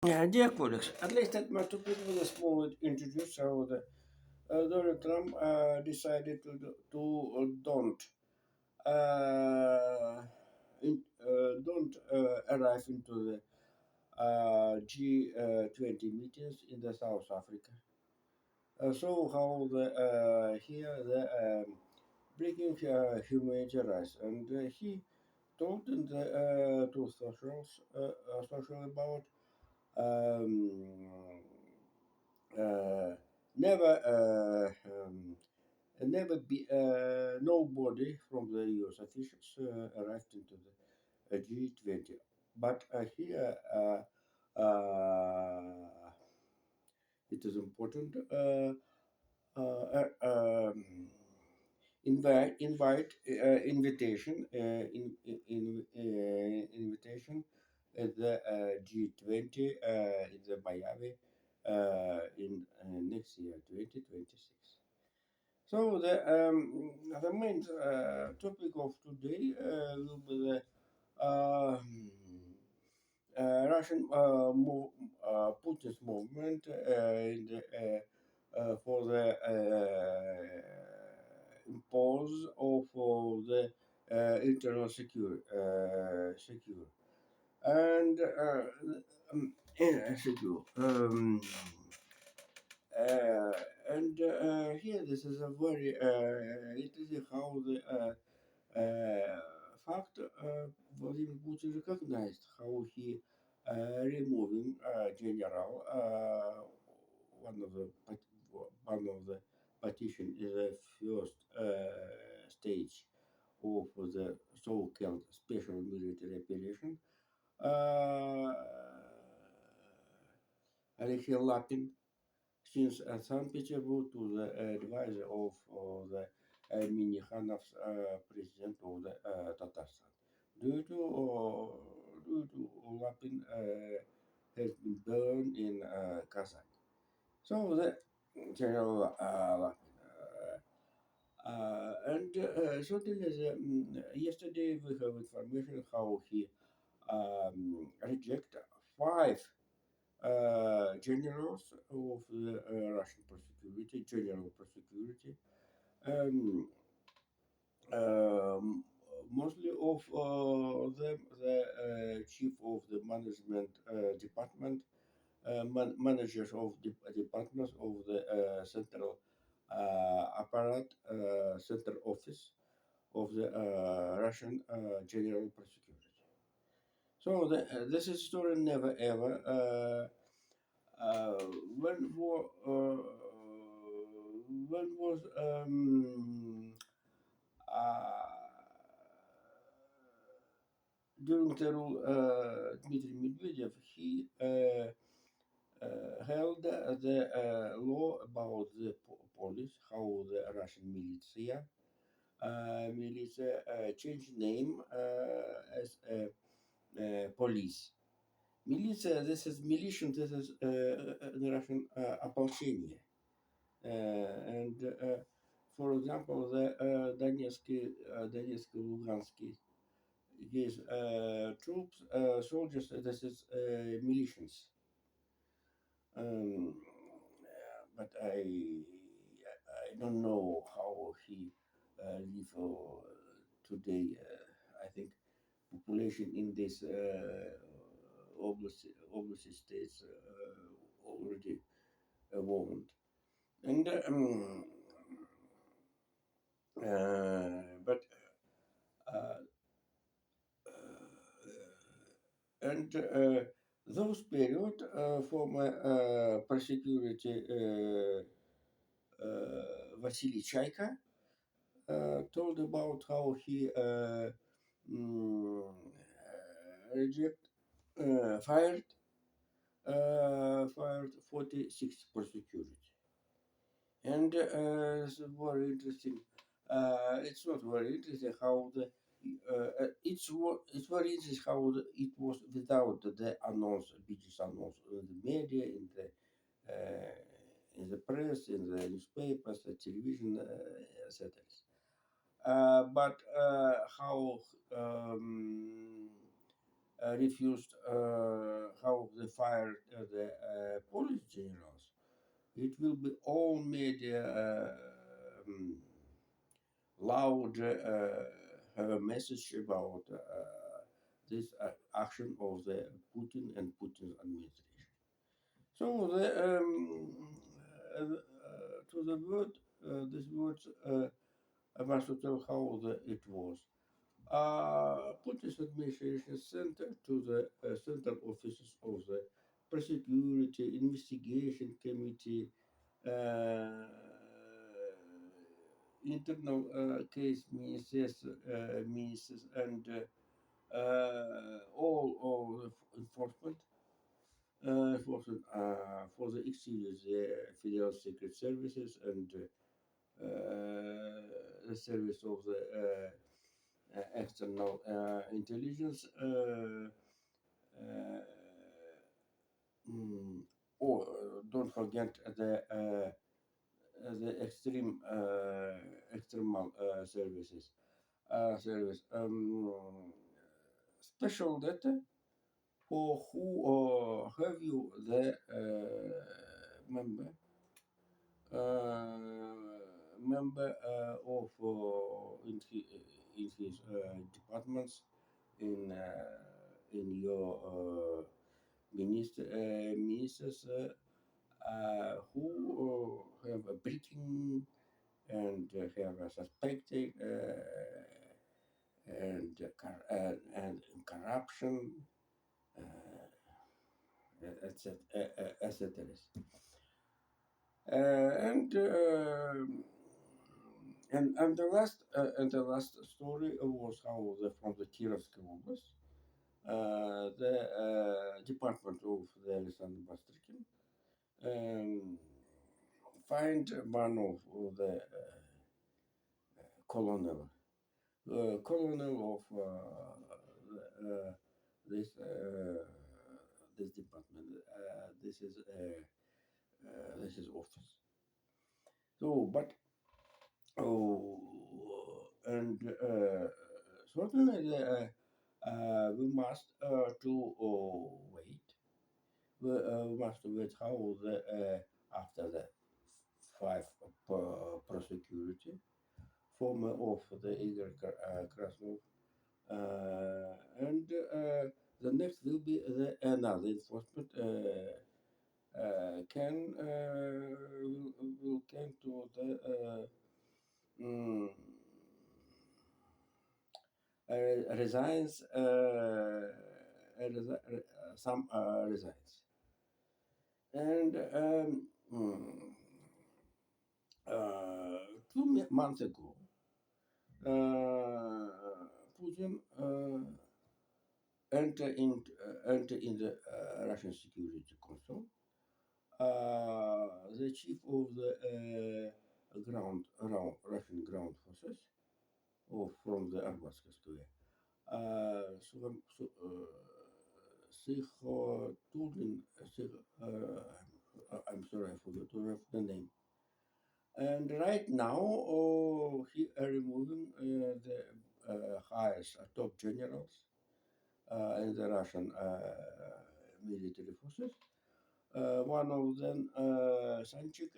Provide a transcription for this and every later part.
Yeah, dear colleagues, at least that my topic was a small introduce how Donald Trump decided to don't don't arrive into the G20 meetings in the South Africa. So how the here the breaking humanitarian rights, and he told in the to social about um, uh, never never be nobody from the US officials arrived into the G20. But here it is important invite invitation invitation at the G20 in the Miami in next year 2026. So the main topic of today will be the Russian Putin's movement in for the impose of the internal secure and secure. Uh, and here this is a very it is how the fact Vladimir Putin recognized how he removing general one of the one of the partition is the first stage of the so-called special military operation. Uh, Alexei Lapin since St. Petersburg to the advisor of the Minnikhanov's president of the Tatarstan. Due to Lapin has been burned in Kazakh. So the General Lapin. And certainly, yesterday we have information how he reject five generals of the Russian prosecurity, general prosecurity, um, um, mostly of them, the chief of the management department, managers of departments of the central apparat, center office of the Russian general prosecutor. So this is story never ever. Uh, when war when was during the rule Dmitry Medvedev, he held the law about the police, how the Russian militia changed name as police. Militia, this is militia, this is in Russian ополчение. And for example, the Donetsk, Lugansky, his troops, soldiers, this is militias. Um, but I don't know how he live today. I think population in this oblast states already warned. And but uh, and those period for my prosecurity Vasily Chaika told about how he mm, reject fired 46 prosecutors. And it's very interesting. It's not very interesting how the it's very interesting how it was without the announce, British announce in the media, in the press, in the newspapers, the television, etc. But how um, refused how they fired the police generals. It will be all media loud have a message about this action of the Putin and Putin's administration. So to the word, this words, I want to tell how it was. Putin's administration sent to the central offices of the Prosecurity Investigation Committee, uh, internal case ministers, and all of the enforcement for the exteriors, the Federal Secret Services and the service of the external intelligence. Uh, or don't forget the external service. Special data for who have you the member of in his departments in your ministers who have a breaking and have a suspected and corruption, etc. And the last story was how from the Kirovsky Oblast, the department of the Alexander Bastrikin find one of the colonel colonel of this this department. This is office. So, but oh, and certainly we must to wait. We must wait how the after the five prosecurity former of the Igor Krasnov, and the next will be the another enforcement can will come to the mm, resigns some resigns and 2 months ago Putin enter in the Russian Security Council. The chief of the Russian ground forces, or from the Arbatska Square, Sikhotullin, I'm sorry, I forgot the name. And right now, he are removing the highest top generals in the Russian military forces. One of them, Sanchik,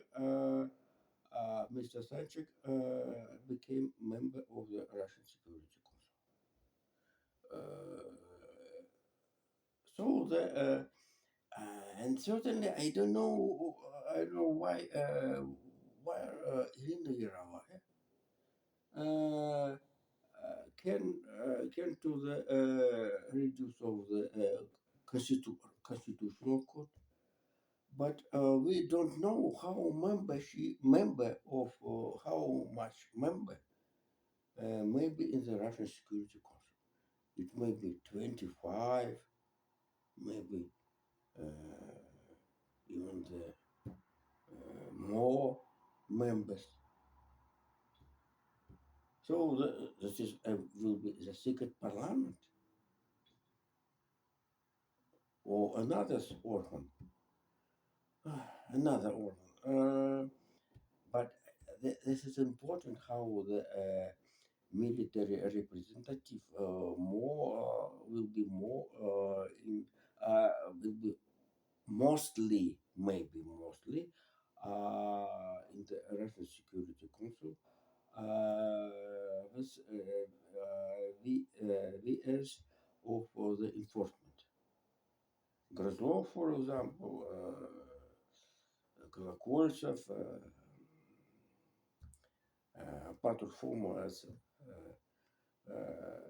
Mr. Sanchik, became member of the Russian Security Council. So the and certainly I don't know why Irina Yarova uh, can to the reduce of the constitutional court, but we don't know how member of how much member maybe in the Russian Security Council. It may be 25, maybe even the more members. So this is will be the secret parliament or another organ, another organ. But this is important how the military representative will be more will be mostly, maybe mostly, in the Russian Security Council with VS of the enforcement. Grozlov, for example, Kolokольцев, Patrushev former as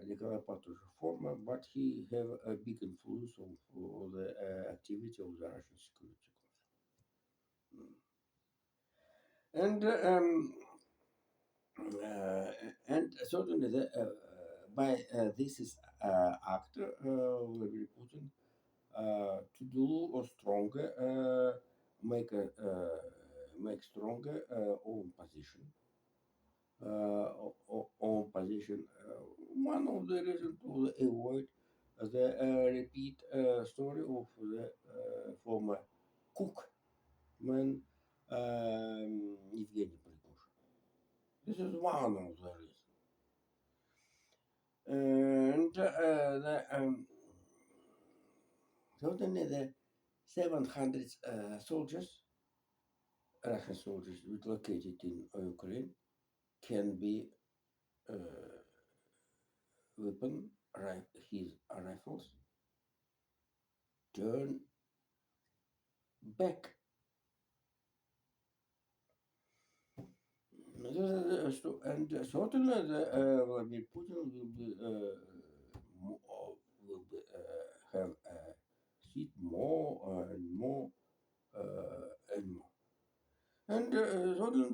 Nikolai Patrushev former, but he have a big influence on the activity of the Russian Security Council. And certainly by this is actor Vladimir Putin to do or stronger make stronger own position own position. One of the reasons to avoid the repeat story of the former cook man Evgeny Prigozhin. This is one of the reasons. And certainly the 700 soldiers, Russian soldiers located in Ukraine, can be weapon, his rifles, turn back. And certainly Vladimir Putin will be have seat more and more and more. And certainly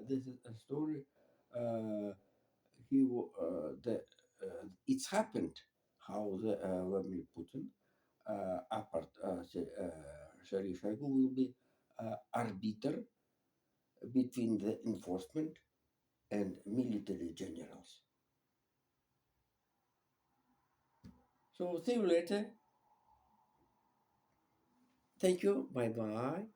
this is a story. It's happened how the Vladimir Putin apart Sergei Shoigu will be arbiter between the enforcement and military generals. So see you later. Thank you. Bye bye.